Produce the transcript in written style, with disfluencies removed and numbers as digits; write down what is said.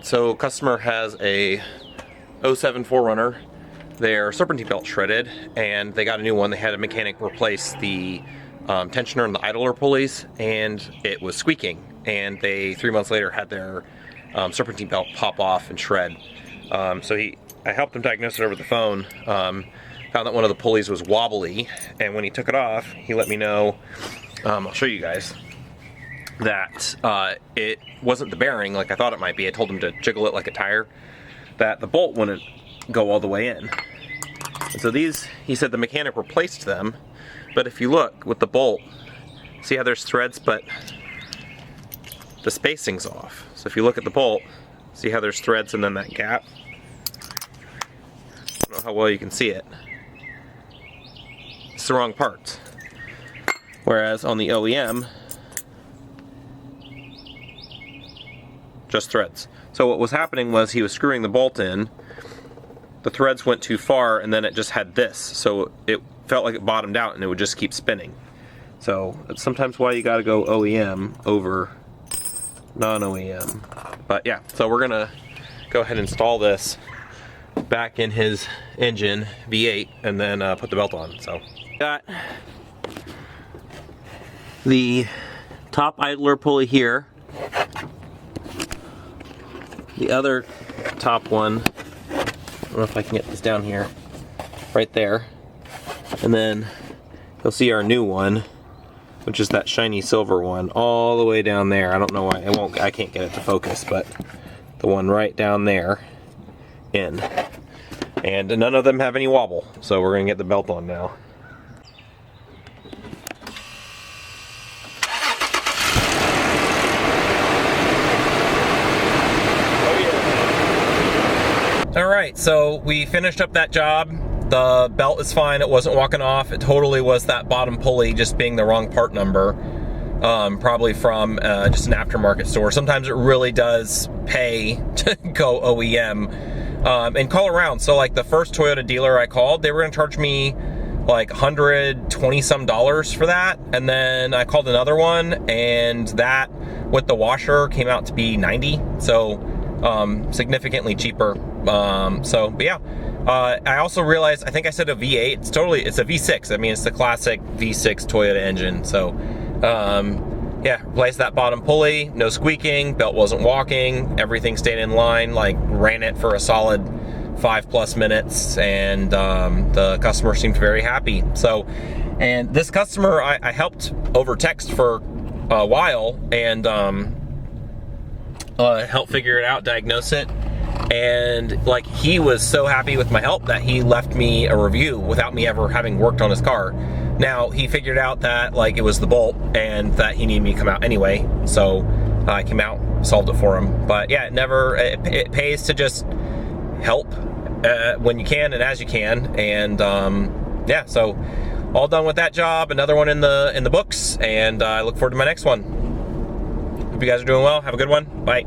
so customer has a 07 4Runner. Their serpentine belt shredded, and they got a new one. They had a mechanic replace the tensioner and the idler pulleys, and it was squeaking. And they 3 months later had their serpentine belt pop off and shred. I helped him diagnose it over the phone. Found that one of the pulleys was wobbly, and when he took it off, he let me know. I'll show you guys that it wasn't the bearing like I thought it might be. I told him to jiggle it like a tire. That the bolt wouldn't go all the way in. And so these, he said the mechanic replaced them, but if you look with the bolt, see how there's threads, but the spacing's off. So if you look at the bolt, see how there's threads and then that gap? I don't know how well you can see it. It's the wrong parts. Whereas on the OEM, just threads. So what was happening was he was screwing the bolt in, the threads went too far, and then it just had this. So it felt like it bottomed out and it would just keep spinning. So that's sometimes why you gotta go OEM over non-OEM. But yeah, so we're gonna go ahead and install this back in his engine, V8, and then put the belt on. So got the top idler pulley here. The other top one, I don't know if I can get this down here, right there. And then you'll see our new one, which is that shiny silver one, all the way down there. I don't know why, I can't get it to focus, but the one right down there in. And none of them have any wobble, so we're gonna get the belt on now. Alright, so we finished up that job. The belt is fine, it wasn't walking off. It totally was that bottom pulley just being the wrong part number. Probably from just an aftermarket store. Sometimes it really does pay to go OEM and call around. So like the first Toyota dealer I called, they were gonna charge me like $120 some for that. And then I called another one, and that with the washer came out to be $90. So significantly cheaper. But yeah, I also realized, I think I said a V8, it's a V6. I mean, it's the classic V6 Toyota engine. So, yeah, replaced that bottom pulley, no squeaking, belt wasn't walking, everything stayed in line, like ran it for a solid 5+ minutes, and the customer seemed very happy. So, and this customer, I helped over text for a while, and help figure it out, diagnose it, and like he was so happy with my help that he left me a review without me ever having worked on his car. Now he figured out that like it was the bolt and that he needed me to come out anyway, so I came out, solved it for him. But yeah, it pays to just help when you can and as you can, and yeah, so all done with that job. Another one in the books, and I look forward to my next one. Hope you guys are doing well. Have a good one. Bye.